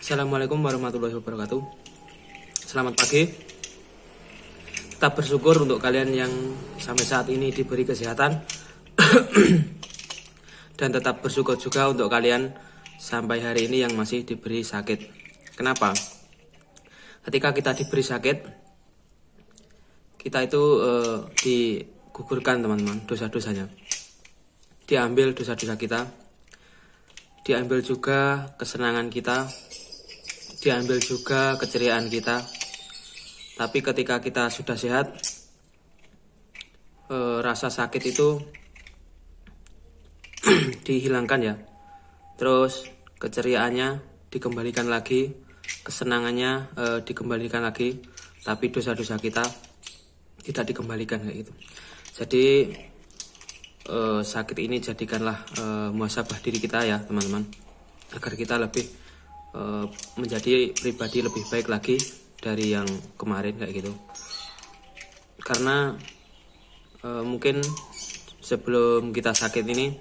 Assalamualaikum warahmatullahi wabarakatuh. Selamat pagi. Tetap bersyukur untuk kalian yang sampai saat ini diberi kesehatan. Dan tetap bersyukur juga untuk kalian sampai hari ini yang masih diberi sakit. Kenapa? Ketika kita diberi sakit, kita itu digugurkan teman-teman dosa-dosanya. Diambil dosa-dosa kita, diambil juga kesenangan kita, diambil juga keceriaan kita. Tapi ketika kita sudah sehat, rasa sakit itu dihilangkan ya. Terus keceriaannya dikembalikan lagi, kesenangannya dikembalikan lagi, tapi dosa-dosa kita tidak dikembalikan kayak gitu. Jadi sakit ini jadikanlah muhasabah diri kita ya teman-teman, agar kita lebih menjadi pribadi lebih baik lagi dari yang kemarin kayak gitu. Karena mungkin sebelum kita sakit ini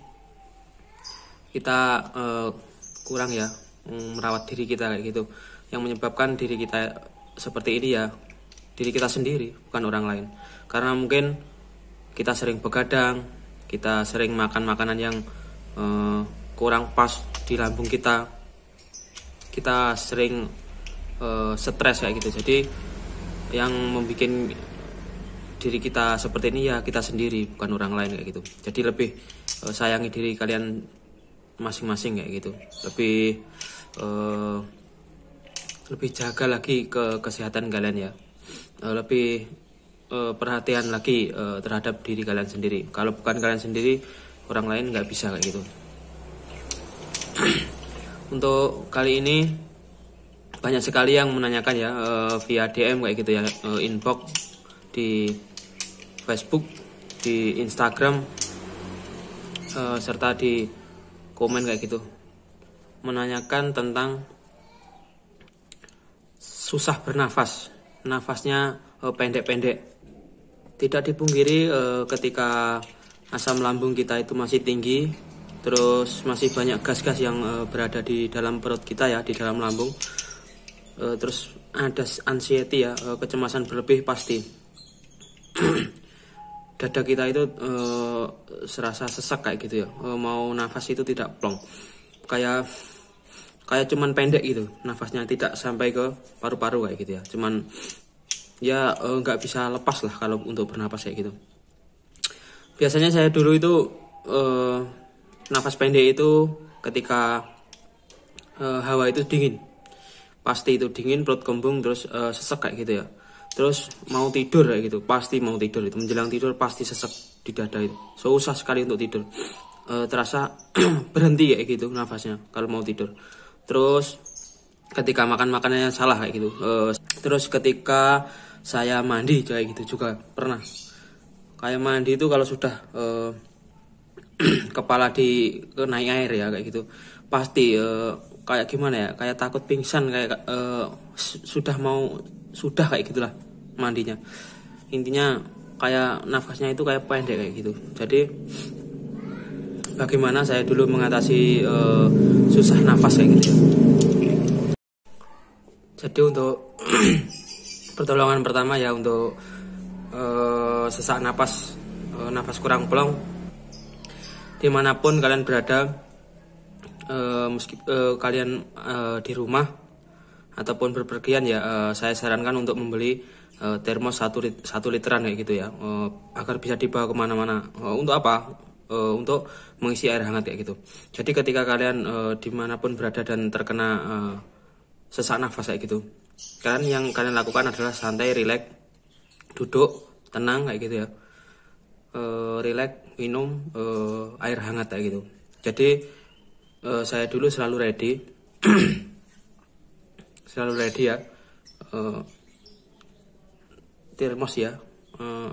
kita kurang ya merawat diri kita kayak gitu. Yang menyebabkan diri kita seperti ini ya diri kita sendiri, bukan orang lain. Karena mungkin kita sering begadang, kita sering makan makanan yang kurang pas di lambung kita sering stres kayak gitu. Jadi yang membuat diri kita seperti ini ya kita sendiri, bukan orang lain kayak gitu. Jadi lebih sayangi diri kalian masing-masing kayak gitu. Lebih jaga lagi ke kesehatan kalian ya. Lebih perhatian lagi terhadap diri kalian sendiri. Kalau bukan kalian sendiri, orang lain nggak bisa kayak gitu. Untuk kali ini banyak sekali yang menanyakan ya via DM kayak gitu ya, inbox di Facebook, di Instagram, serta di komen kayak gitu, menanyakan tentang susah bernafas, nafasnya pendek-pendek. Tidak dipungkiri ketika asam lambung kita itu masih tinggi, terus masih banyak gas-gas yang berada di dalam perut kita ya, di dalam lambung. Terus ada anxiety ya, kecemasan berlebih pasti. Dada kita itu serasa sesak kayak gitu ya, mau nafas itu tidak plong, kayak cuman pendek gitu nafasnya, tidak sampai ke paru-paru kayak gitu ya, cuman ya nggak bisa lepas lah kalau untuk bernapas kayak gitu. Biasanya saya dulu itu nafas pendek itu ketika hawa itu dingin, pasti itu dingin, perut kembung, terus sesek kayak gitu ya. Terus mau tidur kayak gitu, pasti mau tidur itu, menjelang tidur pasti sesek di dada itu, susah sekali untuk tidur. Terasa berhenti kayak gitu nafasnya kalau mau tidur. Terus ketika makan makanannya salah kayak gitu. Terus ketika saya mandi kayak gitu juga pernah. Kayak mandi itu kalau sudah kepala dikenai air ya kayak gitu, pasti kayak gimana ya, kayak takut pingsan, kayak sudah kayak gitulah mandinya. Intinya kayak nafasnya itu kayak pendek kayak gitu. Jadi bagaimana saya dulu mengatasi susah nafas kayak gitu ya. Jadi untuk pertolongan pertama ya untuk sesak nafas kurang plong, dimanapun kalian berada, meski kalian di rumah ataupun berpergian ya, saya sarankan untuk membeli termos 1 literan kayak gitu ya, agar bisa dibawa kemana-mana. Untuk apa? Untuk mengisi air hangat kayak gitu. Jadi ketika kalian dimanapun berada dan terkena sesak nafas kayak gitu, yang kalian lakukan adalah santai, rileks, duduk tenang kayak gitu ya, rileks, minum air hangat kayak gitu. Jadi saya dulu selalu ready ya, termos ya,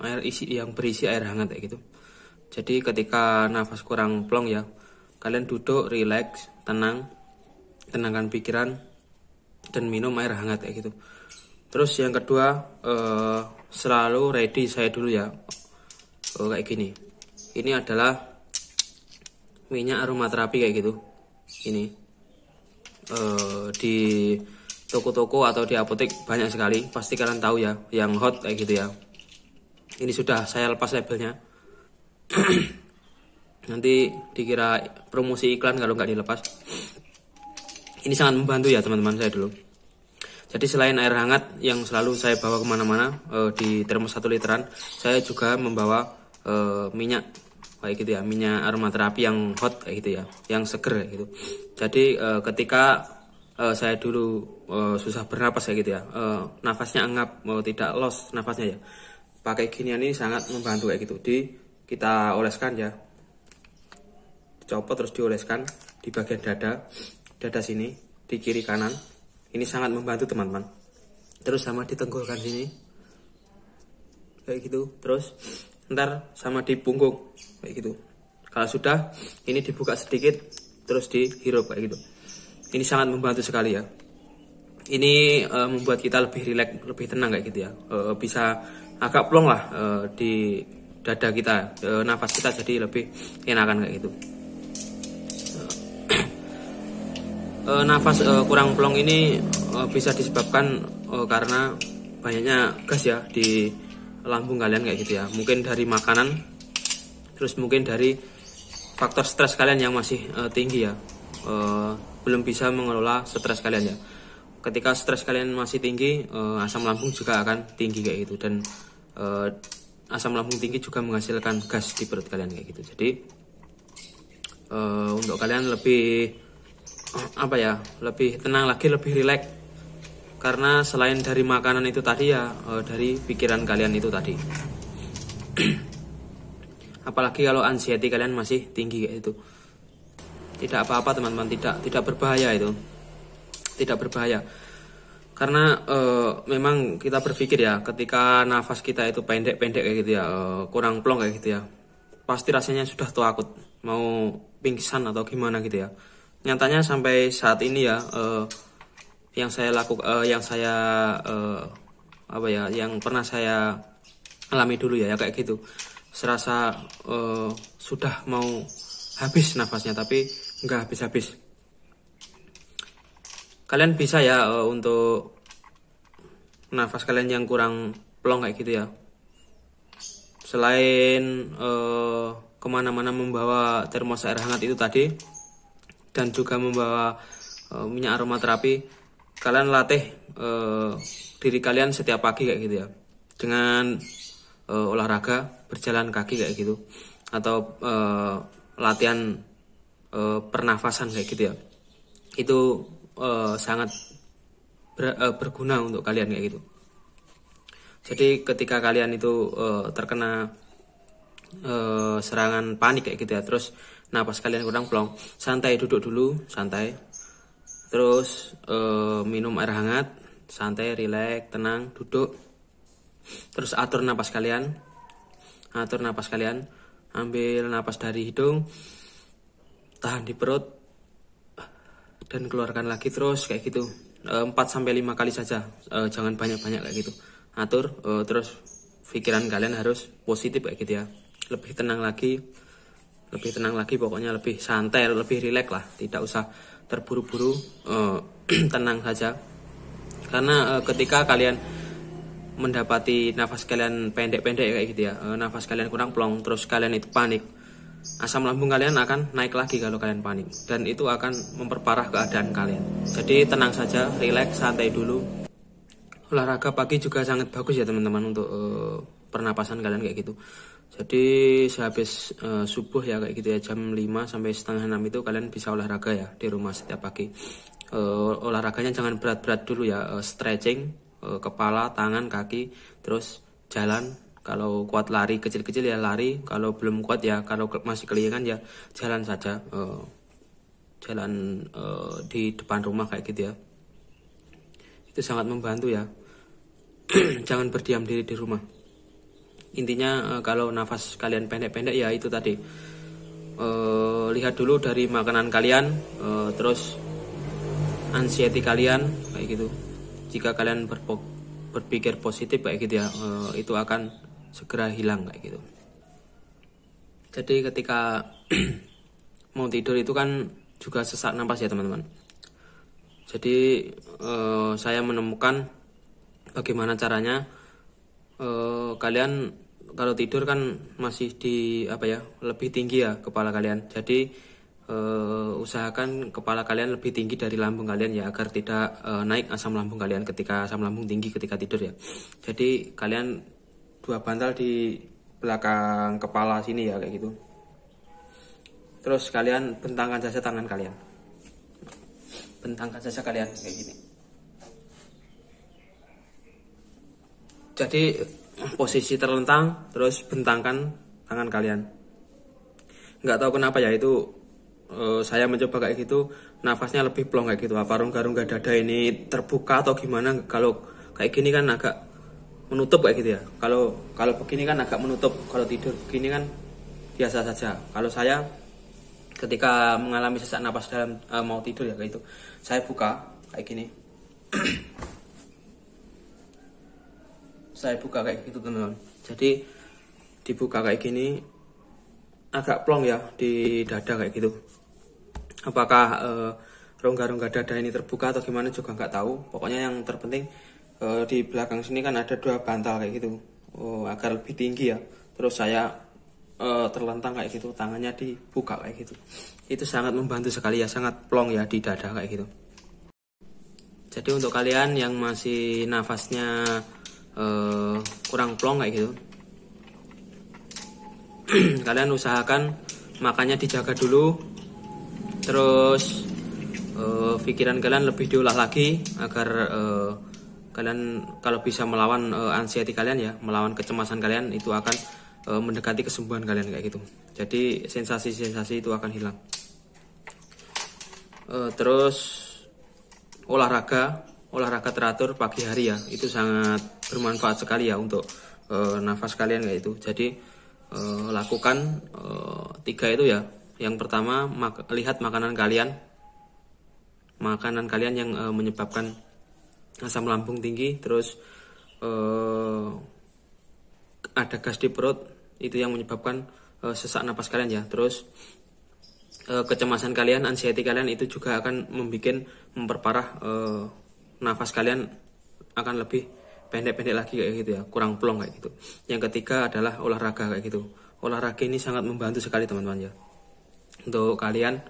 air yang berisi air hangat kayak gitu. Jadi ketika nafas kurang plong ya, kalian duduk, rileks, tenangkan pikiran dan minum air hangat kayak gitu. Terus yang kedua, selalu ready saya dulu ya, kayak gini. Ini adalah minyak aromaterapi kayak gitu. Ini di toko-toko atau di apotek banyak sekali, pasti kalian tahu ya, yang hot kayak gitu ya. Ini sudah saya lepas labelnya. Nanti dikira promosi iklan kalau nggak dilepas. Ini sangat membantu ya teman-teman saya dulu. Jadi selain air hangat yang selalu saya bawa kemana-mana di termos 1 literan, saya juga membawa minyak kayak gitu ya, minyak aromaterapi yang hot kayak gitu ya, yang seger kayak gitu. Jadi ketika saya dulu susah bernapas kayak gitu ya, nafasnya engap, tidak los nafasnya ya, pakai ginian ini sangat membantu kayak gitu. Kita oleskan ya, copot terus dioleskan di bagian dada sini, di kiri kanan. Ini sangat membantu teman-teman. Terus sama di tenggorokan sini kayak gitu. Terus ntar sama di punggung kayak gitu. Kalau sudah, ini dibuka sedikit terus dihirup kayak gitu. Ini sangat membantu sekali ya. Ini membuat kita lebih rileks, lebih tenang kayak gitu ya. Bisa agak plong lah di dada kita, nafas kita jadi lebih enakan kayak gitu. Nafas kurang plong ini bisa disebabkan karena banyaknya gas ya di lambung kalian kayak gitu ya. Mungkin dari makanan, terus mungkin dari faktor stres kalian yang masih tinggi ya, belum bisa mengelola stres kalian ya. Ketika stres kalian masih tinggi, asam lambung juga akan tinggi kayak gitu, dan asam lambung tinggi juga menghasilkan gas di perut kalian kayak gitu. Jadi untuk kalian lebih lebih tenang lagi, lebih rileks, karena selain dari makanan itu tadi ya, dari pikiran kalian itu tadi. Apalagi kalau anxiety kalian masih tinggi kayak itu, tidak apa-apa teman-teman, tidak berbahaya itu, tidak berbahaya. Karena memang kita berpikir ya, ketika nafas kita itu pendek-pendek kayak gitu ya, kurang plong kayak gitu ya, pasti rasanya sudah takut mau pingsan atau gimana gitu ya. Nyatanya sampai saat ini ya, yang saya lakukan, yang pernah saya alami dulu ya, kayak gitu. Serasa sudah mau habis nafasnya, tapi nggak habis-habis. Kalian bisa ya untuk nafas kalian yang kurang plong kayak gitu ya, selain kemana-mana membawa termos air hangat itu tadi, dan juga membawa minyak aromaterapi, kalian latih diri kalian setiap pagi kayak gitu ya, dengan olahraga berjalan kaki kayak gitu, atau latihan pernafasan kayak gitu ya. Itu sangat berguna untuk kalian kayak gitu. Jadi ketika kalian itu terkena serangan panik kayak gitu ya, terus napas kalian kurang plong, santai, duduk dulu, santai. Terus minum air hangat, santai, rileks, tenang, duduk. Terus atur napas kalian, ambil napas dari hidung, tahan di perut, dan keluarkan lagi terus kayak gitu, 4-5 kali saja, jangan banyak-banyak kayak gitu. Atur, terus pikiran kalian harus positif kayak gitu ya, lebih tenang lagi, pokoknya lebih santai, lebih rileks lah, tidak usah terburu-buru, tenang saja. Karena ketika kalian mendapati nafas kalian pendek-pendek kayak gitu ya, nafas kalian kurang plong, terus kalian itu panik, asam lambung kalian akan naik lagi kalau kalian panik, dan itu akan memperparah keadaan kalian. Jadi tenang saja, rileks, santai dulu. Olahraga pagi juga sangat bagus ya teman-teman untuk pernapasan kalian kayak gitu. Jadi sehabis subuh ya kayak gitu ya, jam 5 sampai setengah 6 itu kalian bisa olahraga ya di rumah setiap pagi. Olahraganya jangan berat-berat dulu ya, stretching, kepala, tangan, kaki, terus jalan. Kalau kuat lari kecil-kecil ya lari, kalau belum kuat ya, kalau masih kelingan ya jalan saja, jalan di depan rumah kayak gitu ya. Itu sangat membantu ya. Jangan berdiam diri di rumah. Intinya kalau nafas kalian pendek-pendek ya itu tadi, lihat dulu dari makanan kalian, terus anxiety kalian kayak gitu. Jika kalian berpikir positif kayak gitu ya, itu akan segera hilang kayak gitu. Jadi ketika mau tidur itu kan juga sesak napas ya teman-teman. Jadi saya menemukan bagaimana caranya kalian kalau tidur kan masih di lebih tinggi ya kepala kalian. Jadi usahakan kepala kalian lebih tinggi dari lambung kalian ya, agar tidak naik asam lambung kalian ketika asam lambung tinggi ketika tidur ya. Jadi kalian 2 bantal di belakang kepala sini ya, kayak gitu. Terus kalian bentangkan saja tangan kalian. Bentangkan saja kalian kayak gini. Jadi posisi terlentang, terus bentangkan tangan kalian. Nggak tahu kenapa ya, itu saya mencoba kayak gitu, nafasnya lebih plong kayak gitu. Apa rongga-rongga dada ini terbuka atau gimana? Kalau kayak gini kan agak menutup kayak gitu ya. Kalau begini kan agak menutup. Kalau tidur begini kan biasa saja. Kalau saya ketika mengalami sesak napas dalam mau tidur ya kayak itu, saya buka kayak gini. Saya buka kayak gitu teman-teman. Jadi dibuka kayak gini, agak plong ya di dada kayak gitu. Apakah rongga-rongga dada ini terbuka atau gimana juga nggak tahu. Pokoknya yang terpenting di belakang sini kan ada 2 bantal kayak gitu, agar lebih tinggi ya. Terus saya terlentang kayak gitu, tangannya dibuka kayak gitu. Itu sangat membantu sekali ya, sangat plong ya di dada kayak gitu. Jadi untuk kalian yang masih nafasnya kurang plong kayak gitu, kalian usahakan makannya dijaga dulu. Terus pikiran kalian lebih diolah lagi agar kalian kalau bisa melawan anxiety kalian ya, melawan kecemasan kalian, itu akan mendekati kesembuhan kalian kayak gitu. Jadi sensasi-sensasi itu akan hilang. Terus olahraga teratur pagi hari ya, itu sangat bermanfaat sekali ya untuk nafas kalian kayak itu. Jadi lakukan 3 itu ya. Yang pertama, lihat makanan kalian yang menyebabkan asam lambung tinggi. Terus ada gas di perut, itu yang menyebabkan sesak napas kalian ya. Terus kecemasan kalian, anxiety kalian itu juga akan memperparah nafas kalian, akan lebih pendek-pendek lagi kayak gitu ya, kurang plong kayak gitu. Yang ketiga adalah olahraga kayak gitu. Olahraga ini sangat membantu sekali teman-teman ya, untuk kalian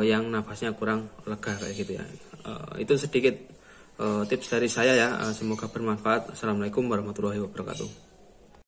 yang nafasnya kurang lega kayak gitu ya. Itu sedikit tips dari saya ya, semoga bermanfaat. Assalamualaikum warahmatullahi wabarakatuh.